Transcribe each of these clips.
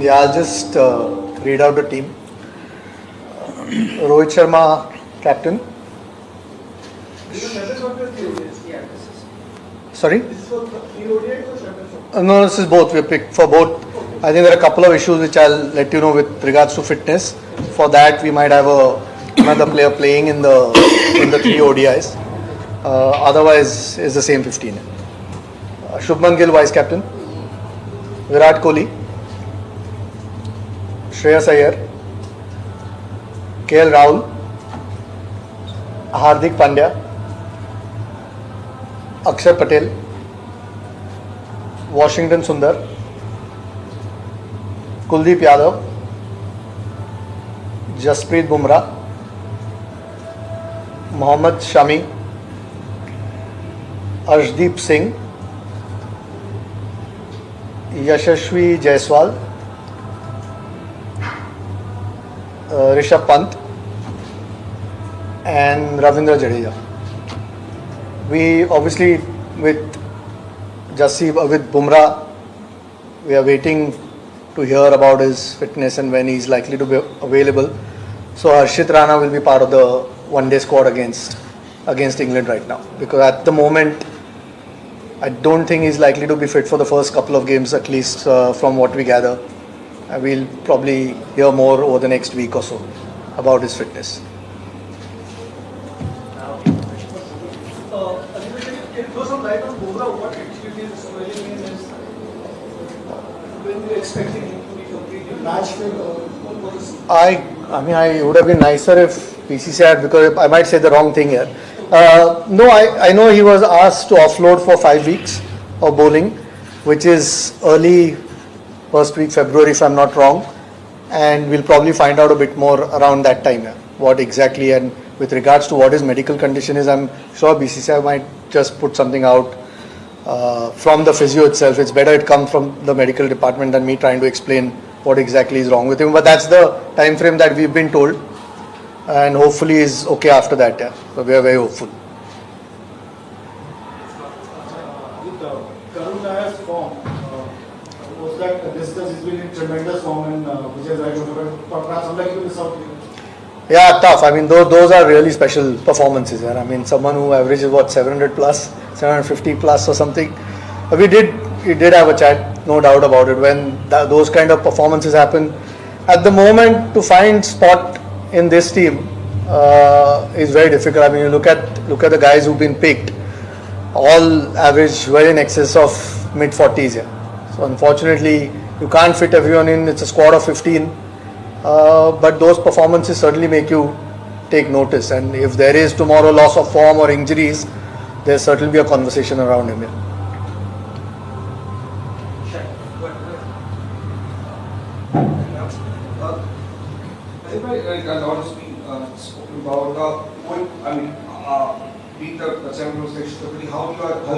Yeah, I'll just read out the team. Rohit Sharma, captain. Sorry? No, this is both. We picked for both. I think there are a couple of issues which I'll let you know with regards to fitness. For that, we might have another player playing in the three ODIs. Otherwise, it's the same 15. Shubman Gill, vice captain. Virat Kohli, Shreyas Iyer, KL Rahul, Hardik Pandya, Axar Patel, Washington Sundar, Kuldeep Yadav, Jasprit Bumrah, Mohammed Shami, Arshdeep Singh, Yashashvi Jaiswal, Rishabh Pant, and Ravindra Jadeja. We obviously with Bumrah, we are waiting to hear about his fitness and when he's likely to be available. So Harshit Rana will be part of the one-day squad against England right now, because at the moment I don't think he's likely to be fit for the first couple of games, at least from what we gather. We'll probably hear more over the next week or so about his fitness. Can you throw some light on Bumrah? What actually is really means when you're expecting him to be completely match fit, or what is? I mean, I would have been nicer if BCCI had, because I might say the wrong thing here. No, I know he was asked to offload for 5 weeks of bowling, which is early first week February if I'm not wrong, and we'll probably find out a bit more around that time, what exactly, and with regards to what his medical condition is, I'm sure BCCI might just put something out from the physio itself. It's better it comes from the medical department than me trying to explain what exactly is wrong with him, but that's the time frame that we've been told, and hopefully is okay after that. So we are very hopeful. With Karun Nayar's form, was that distance has been in tremendous form, and which has perhaps unlikely to miss out. Yeah, tough. I mean, those are really special performances. I mean, someone who averages 700 plus, 750 plus or something. We did have a chat, no doubt about it. When those kind of performances happen, at the moment to find spot in this team is very difficult. I mean, you look at the guys who've been picked, all average well in excess of mid 40s. Yeah. So unfortunately, you can't fit everyone in. It's a squad of 15. But those performances certainly make you take notice, and if there is tomorrow loss of form or injuries, there's certainly be a conversation around him. Yeah. A lot has been spoken about being the Champions Trophy. How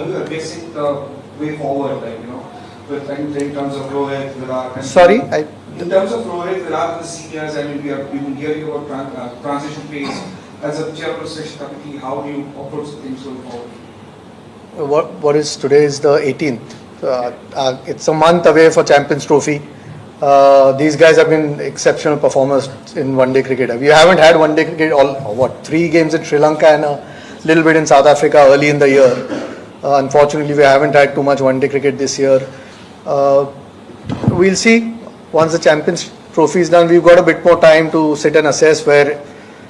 you are basing the way forward, in terms of Rohit, Virat. Sorry, in terms of Rohit, Virat, the seniors, I mean, we've been hearing about transition phase as a Chairperson committee. How do you approach things going forward? What is today is the 18th. It's a month away for Champions Trophy. These guys have been exceptional performers in one-day cricket. We haven't had one-day cricket 3 games in Sri Lanka and a little bit in South Africa early in the year. Unfortunately, we haven't had too much one-day cricket this year. We'll see. Once the Champions Trophy is done, we've got a bit more time to sit and assess where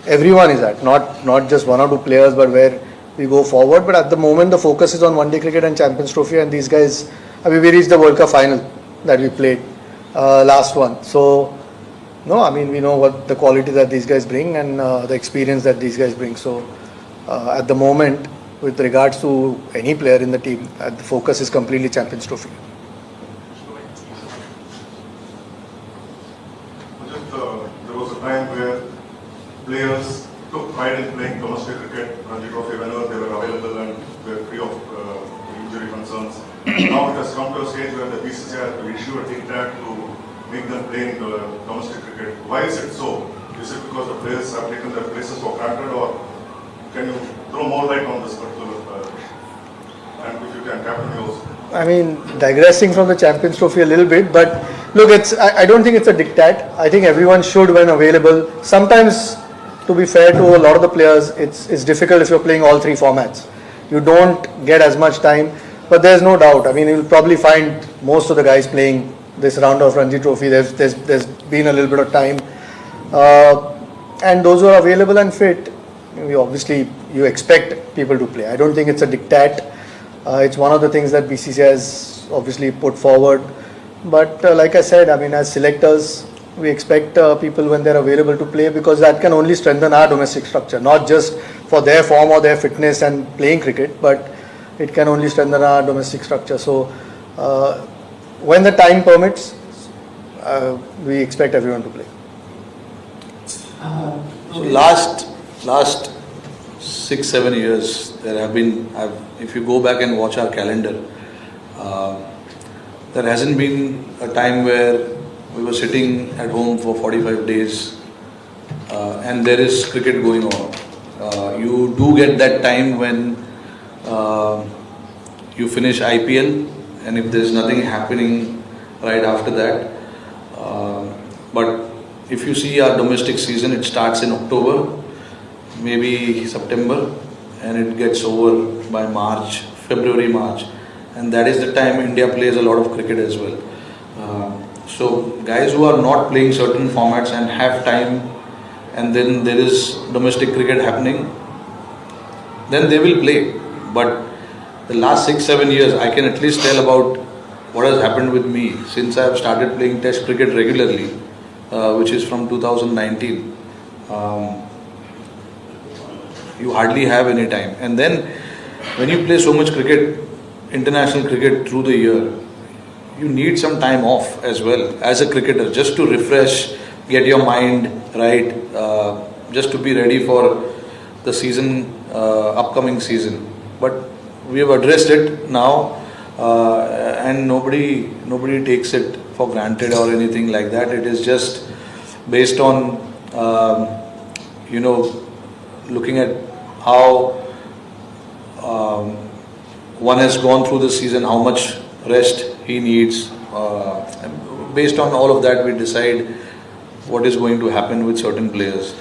everyone is at. Not just 1 or 2 players, but where we go forward. But at the moment, the focus is on one-day cricket and Champions Trophy. And these guys, we reached the World Cup final that we played last one. So, no, I mean, we know what the quality that these guys bring and the experience that these guys bring. So, at the moment, with regards to any player in the team, the focus is completely Champions Trophy. There was a time where players took pride in playing domestic cricket, Ranji Trophy, whenever they were available and were free of injury concerns. Now it has come to a stage where the BCCI has to issue a diktat to make them play in domestic cricket. Why is it so? Is it because the players have taken their places for granted, or can you throw more light on this particular and if you can, Captain yours? I mean, digressing from the Champions Trophy a little bit, but Look, I don't think it's a diktat. I think everyone should when available. Sometimes, to be fair to a lot of the players, it's difficult if you're playing all three formats. You don't get as much time, but there's no doubt. I mean, you'll probably find most of the guys playing this round of Ranji Trophy. There's been a little bit of time, and those who are available and fit, you expect people to play. I don't think it's a diktat. It's one of the things that BCCI has obviously put forward. But like I said, I mean, as selectors, we expect people when they're available to play, because that can only strengthen our domestic structure, not just for their form or their fitness and playing cricket, but it can only strengthen our domestic structure. So when the time permits, we expect everyone to play. So last 6-7 years, there have been, if you go back and watch our calendar, there hasn't been a time where we were sitting at home for 45 days and there is cricket going on. You do get that time when you finish IPL, and if there is nothing happening right after that. But if you see our domestic season, it starts in October, maybe September, and it gets over by March, February, March. And that is the time India plays a lot of cricket as well. So guys who are not playing certain formats and have time, and then there is domestic cricket happening, then they will play. But the last 6-7 years, I can at least tell about what has happened with me since I have started playing Test cricket regularly, which is from 2019. You hardly have any time. And then when you play so much cricket, international cricket through the year, you need some time off as well as a cricketer, just to refresh, get your mind right, just to be ready for the season, upcoming season. But we have addressed it now, and nobody takes it for granted or anything like that. It is just based on looking at how one has gone through the season, how much rest he needs. Based on all of that, we decide what is going to happen with certain players.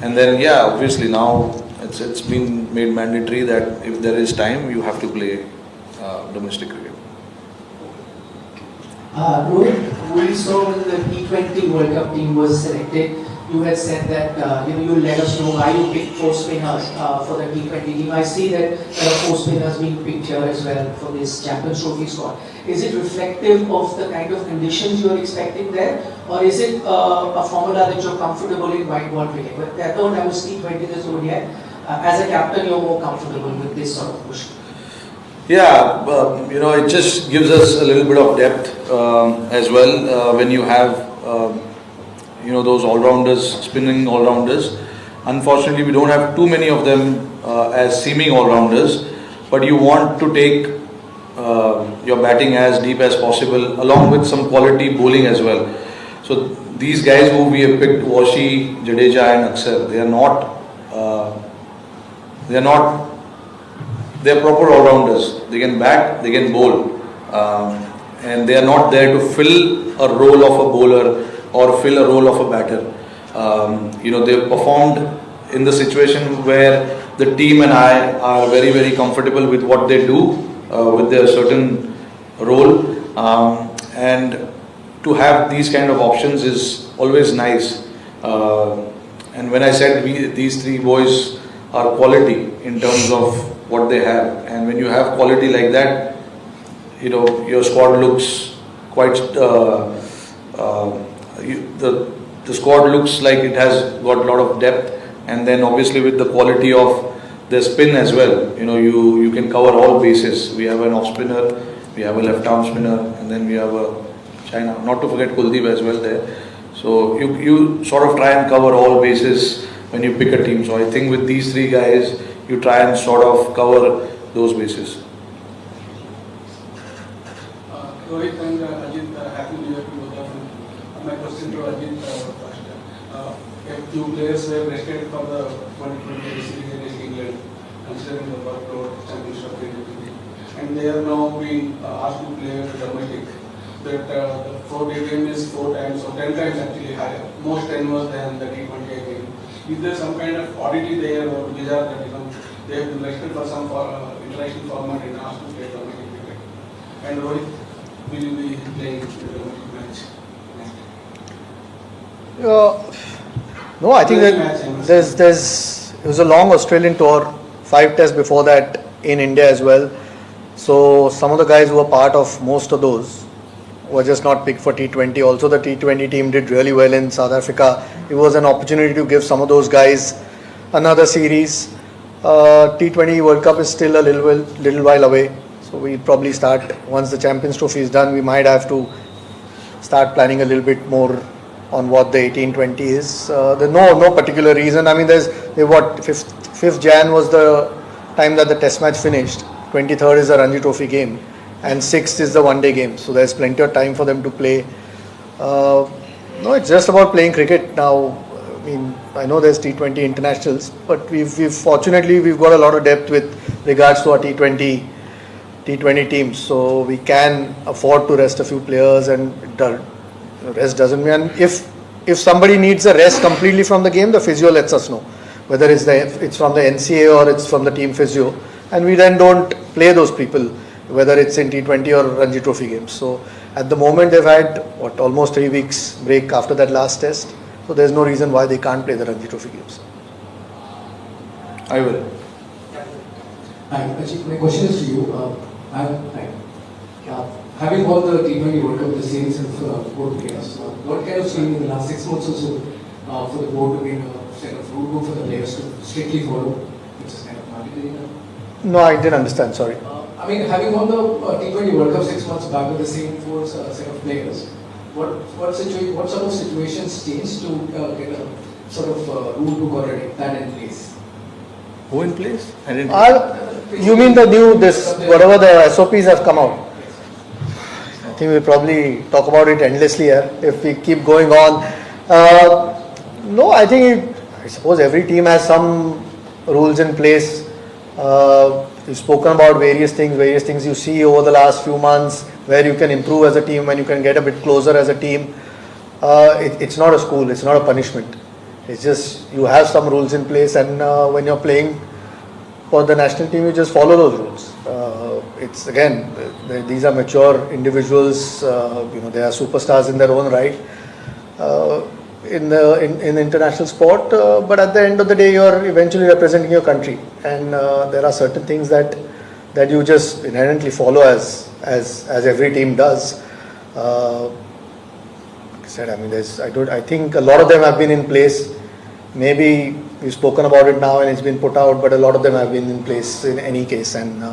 And then, obviously now it's been made mandatory that if there is time, you have to play domestic cricket. Rohit, we saw when the T20 World Cup team was selected, you had said that you'll let us know why you picked 4 spinners for the T20 team. I see that there are 4 spinners being picked here as well for this Champions Trophy squad. Is it reflective of the kind of conditions you're expecting there, or is it a formula that you're comfortable in white ball cricket? But I thought I was T20 this ODI. As a captain, you're more comfortable with this sort of push. It just gives us a little bit of depth as well when you have those all-rounders, spinning all-rounders. Unfortunately, we don't have too many of them as seeming all-rounders, but you want to take your batting as deep as possible, along with some quality bowling as well. So these guys who we have picked, Washi, Jadeja and Axar, they're proper all-rounders. They can bat, they can bowl, and they are not there to fill a role of a bowler or fill a role of a batter. They've performed in the situation where the team and I are very, very comfortable with what they do, with their certain role, and to have these kind of options is always nice. And when I said these 3 boys are quality in terms of what they have, and when you have quality like that, your squad looks quite the squad looks like it has got a lot of depth. And then obviously with the quality of the spin as well, you can cover all bases. We have an off spinner, we have a left arm spinner, and then we have a China, not to forget Kuldeep as well there. So you sort of try and cover all bases when you pick a team. So I think with these 3 guys, you try and sort of cover those bases. Rohit and Ajit, happy New Year to both of you. My question to Ajit first. A few players were rested for the 2020 series against England, considering the workload, Champions Trophy, and they are now being asked to play domestic. That the 4 game is 4 times or 10 times actually higher. Most tenures than the T20 game. Is there some kind of oddity there or bizarre that they have been rested for some international format and asked to play domestic cricket? And Rohit, will you be playing the domestic match? No, I think that it was a long Australian tour, 5 tests before that in India as well. So some of the guys who were part of most of those were just not picked for T20. Also the T20 team did really well in South Africa. It was an opportunity to give some of those guys another series. T20 World Cup is still a little while away. So we'll probably start, once the Champions Trophy is done, we might have to start planning a little bit more on what the 18-20 is. There's no particular reason. I mean, 5th Jan was the time that the test match finished. 23rd is the Ranji Trophy game. And 6th is the one-day game. So there's plenty of time for them to play. No, it's just about playing cricket now. I mean, I know there's T20 internationals, but fortunately we've got a lot of depth with regards to our T20 teams. So we can afford to rest a few players, and rest doesn't mean, if somebody needs a rest completely from the game, the physio lets us know, whether it's from the NCA or it's from the team physio, and we then don't play those people, whether it's in T20 or Ranji Trophy games. So at the moment they've had almost 3 weeks break after that last test, so there's no reason why they can't play the Ranji Trophy games. I will. Hi, Ajit, my question is to you. Having won the T20 World Cup, the series of board players, what kind of swing in the last 6 months or so for the board to be a set of rule book for the players to strictly follow, which is kind of mandatory? No, I didn't understand, sorry. I mean, having won the T20 World Cup 6 months back with the same 4 set of players, what sort of situations changed to get a sort of rule book already that in place? Who in place? I didn't. You mean the new, whatever the SOPs have come out? I think we'll probably talk about it endlessly here if we keep going on. No, I suppose every team has some rules in place. We've spoken about various things you see over the last few months where you can improve as a team, when you can get a bit closer as a team. It's not a school, it's not a punishment. It's just you have some rules in place, and when you're playing for the national team, you just follow those rules. It's again, these are mature individuals. They are superstars in their own right in international sport. But at the end of the day, you're eventually representing your country, and there are certain things that you just inherently follow as every team does. I mean, I think a lot of them have been in place. Maybe we've spoken about it now and it's been put out, but a lot of them have been in place in any case, and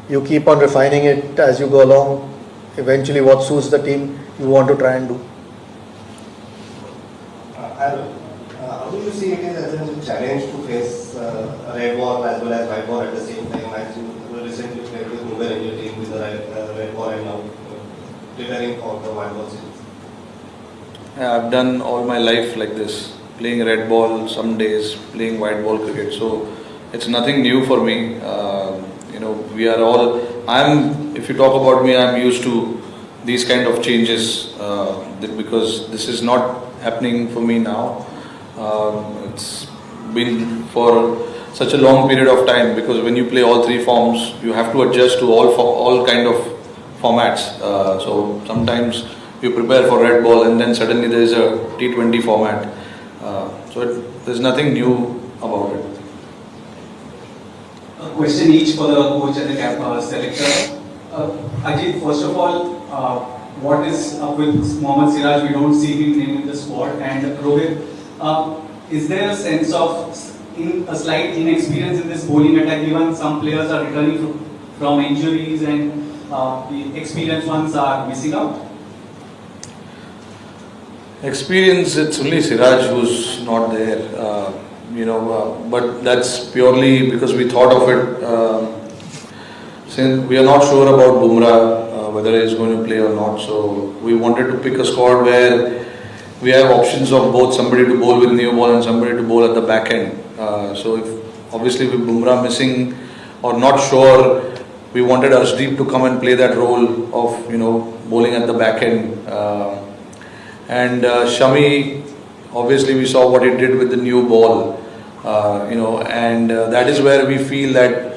you keep on refining it as you go along. Eventually, what suits the team, you want to try and do. How do you see it as a challenge to face a red ball as well as white ball at the same time, as you recently played with Mumbai and your team with the red ball and now preparing for the white ball series? I've done all my life like this, playing red ball some days, playing white ball cricket. So it's nothing new for me. We are all. If you talk about me, I'm used to these kind of changes because this is not happening for me now. It's been for such a long period of time, because when you play all 3 forms, you have to adjust to all kind of formats. So sometimes you prepare for red ball and then suddenly there is a T20 format. There's nothing new about it. A question each for the coach and the selector. Ajit, first of all, what is up with Mohammed Siraj? We don't see him named in the squad. And Rohit, is there a sense of a slight inexperience in this bowling attack, given some players are returning from injuries and the experienced ones are missing out? Experience, it's only Siraj who's not there, but that's purely because we thought of it. Since we are not sure about Bumrah, whether he's going to play or not, so we wanted to pick a squad where we have options of both somebody to bowl with new ball and somebody to bowl at the back end. So if obviously with Bumrah missing or not sure, we wanted Arshdeep to come and play that role of bowling at the back end. And Shami, obviously we saw what he did with the new ball, and that is where we feel that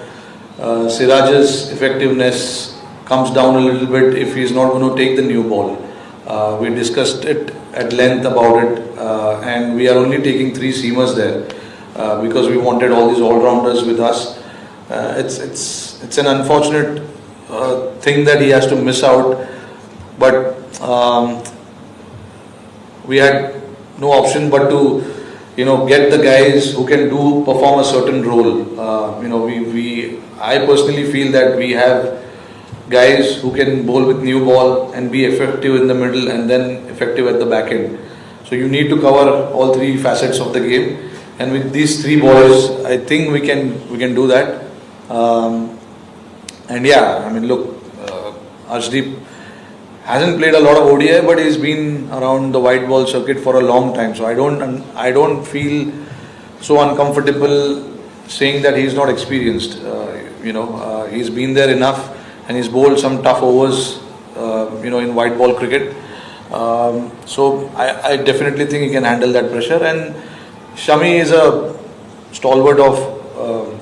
Siraj's effectiveness comes down a little bit if he is not going to take the new ball. We discussed it at length about it, and we are only taking 3 seamers there because we wanted all these all-rounders with us. It's an unfortunate thing that he has to miss out, but we had no option but to get the guys who can perform a certain role. I personally feel that we have guys who can bowl with new ball and be effective in the middle and then effective at the back end. So you need to cover all 3 facets of the game, and with these 3 boys, I think we can do that. And yeah, I mean, look, Arshdeep hasn't played a lot of ODI, but he's been around the white ball circuit for a long time. So I don't feel so uncomfortable saying that he's not experienced. He's been there enough, and he's bowled some tough overs, in white ball cricket. So I definitely think he can handle that pressure. And Shami is a stalwart of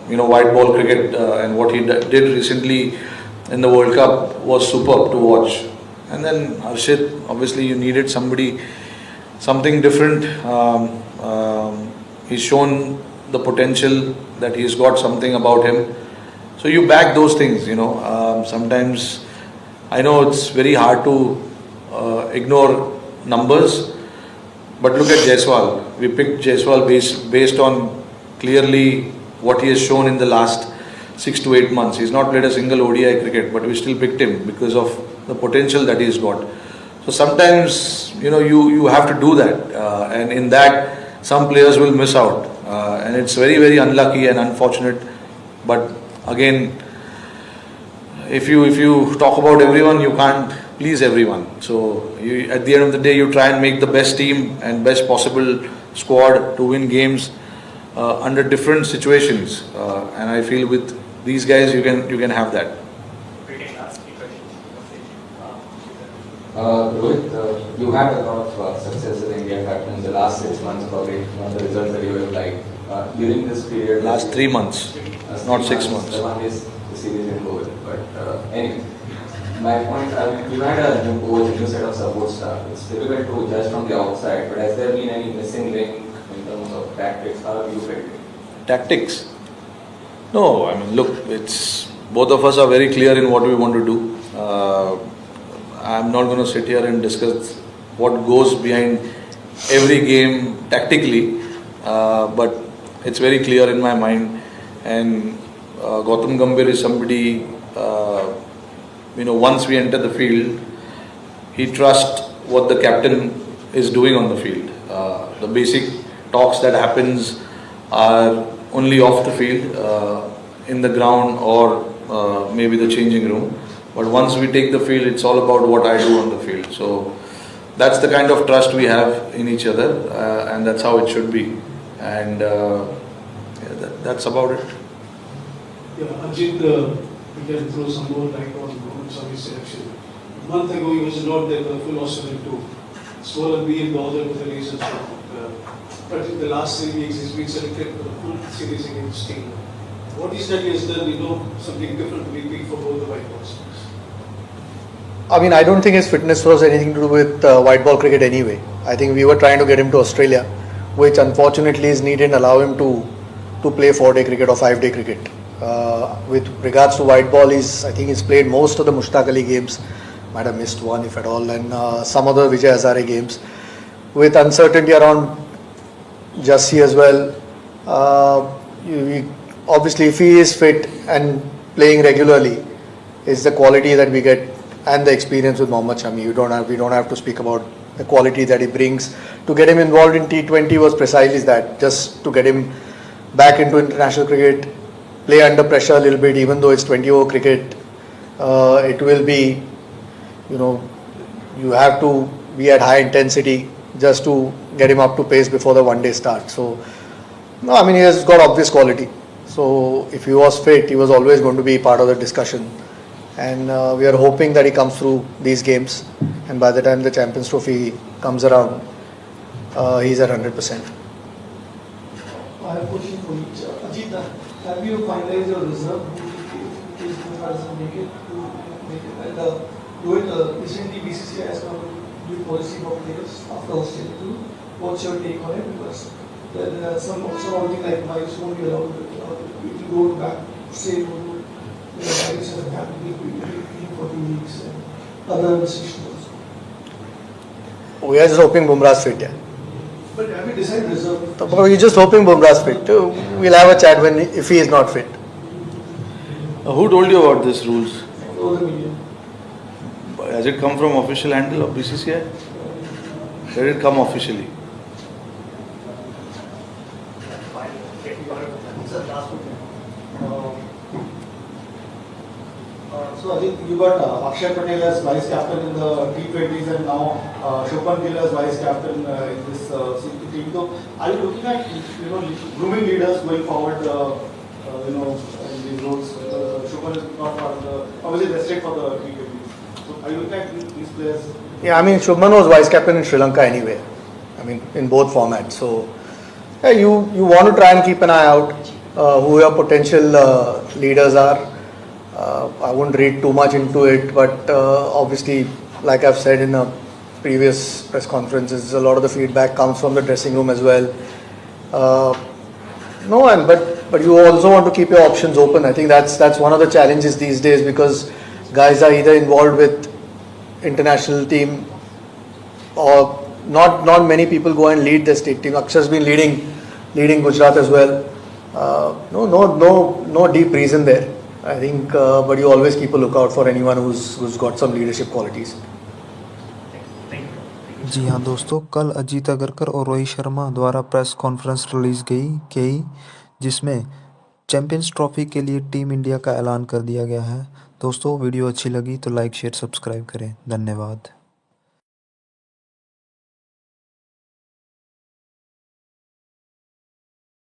white ball cricket, and what he did recently in the World Cup was superb to watch. And then Harshit, obviously you needed something different. He's shown the potential that he's got something about him. So you back those things, sometimes I know it's very hard to ignore numbers, but look at Jaiswal. We picked Jaiswal based on clearly what he has shown in the last 6 to 8 months. He's not played a single ODI cricket, but we still picked him because of the potential that he's got. So sometimes, you have to do that, and in that some players will miss out, and it's very, very unlucky and unfortunate. But again, if you talk about everyone, you can't please everyone. So at the end of the day, you try and make the best team and best possible squad to win games under different situations, and I feel with these guys you can have that. Rohit, you had a lot of success in India captain in the last 6 months, probably the results that you have liked. During this period, last 3 months, not 6 months. The one is the series in over. But anyway, my point, you had a new coach, a new set of support staff. It's difficult to judge from the outside, but has there been any missing link in terms of tactics? How have you felt it? Tactics? No, I mean, look, both of us are very clear in what we want to do. I'm not going to sit here and discuss what goes behind every game tactically, but it's very clear in my mind. And Gautam Gambhir is somebody, once we enter the field, he trusts what the captain is doing on the field. The basic talks that happens are only off the field, in the ground or maybe the changing room. But once we take the field, it's all about what I do on the field. So that's the kind of trust we have in each other, and that's how it should be. And that's about it. Yeah, Ajit, we can throw some more light on Mohammed Shami's selection. A month ago, he was not there for full Australian tour. Score and be in the order with the reasons for but in the last 3 weeks, he's been selected for the full series against England. What is that he has done, something different to be picked for both the white balls? I mean, I don't think his fitness was anything to do with white ball cricket anyway. I think we were trying to get him to Australia, which unfortunately is needed and allow him to play 4-day cricket or 5-day cricket. With regards to white ball, I think he's played most of the Mushtaq Ali games, might have missed one if at all, and some other Vijay Hazare games. With uncertainty around Jassi as well, obviously if he is fit and playing regularly, it's the quality that we get and the experience with Mohammed Shami. We don't have to speak about the quality that he brings. To get him involved in T20 was precisely that, just to get him back into international cricket, play under pressure a little bit, even though it's 20-over cricket. It will be, you have to be at high intensity just to get him up to pace before the one-day start. So, no, I mean, he has got obvious quality. So, if he was fit, he was always going to be part of the discussion. and we are hoping that he comes through these games, and by the time the Champions Trophy comes around, he's at 100%. I have a question for each. Ajit, have you finalized your reserve? Who is doesn't make it? And Rohit, recently BCCI has come with new policy for players after Australia too. What's your take on it? Because there are some something like wives won't be allowed to go back, say, wives have to be for 2 weeks and other restrictions. We are just hoping Bumrah's fit, yeah. But have you decided reserve? We're just hoping Bumrah's fit. We'll have a chat if he is not fit. Who told you about these rules? Over the media. Has it come from official handle of BCCI? Where did it come officially? So I think you got Axar Patel as vice captain in the T20s and now Shubman Gill as vice captain in this team. So are you looking at grooming leaders going forward? In these roles. Shubman is not part of the obviously restricted for the T20s. So are you looking at these players? Yeah, I mean Shubman was vice captain in Sri Lanka anyway. I mean in both formats. So yeah, you want to try and keep an eye out who your potential leaders are. I won't read too much into it, but obviously, like I've said in a previous press conferences, a lot of the feedback comes from the dressing room as well. But you also want to keep your options open. I think that's one of the challenges these days because guys are either involved with international team or not many people go and lead the state team. Akshar's been leading Gujarat as well. No deep reason there. I think, but you always keep a lookout for anyone who's got some leadership qualities. जी हाँ दोस्तों, कल अजीत अगरकर और रोहित शर्मा द्वारा press conference release गई जिसमें champions trophy के लिए team India का ऐलान कर दिया गया है। दोस्तों वीडियो अच्छी लगी तो लाइक शेयर सब्सक्राइब करें। धन्यवाद।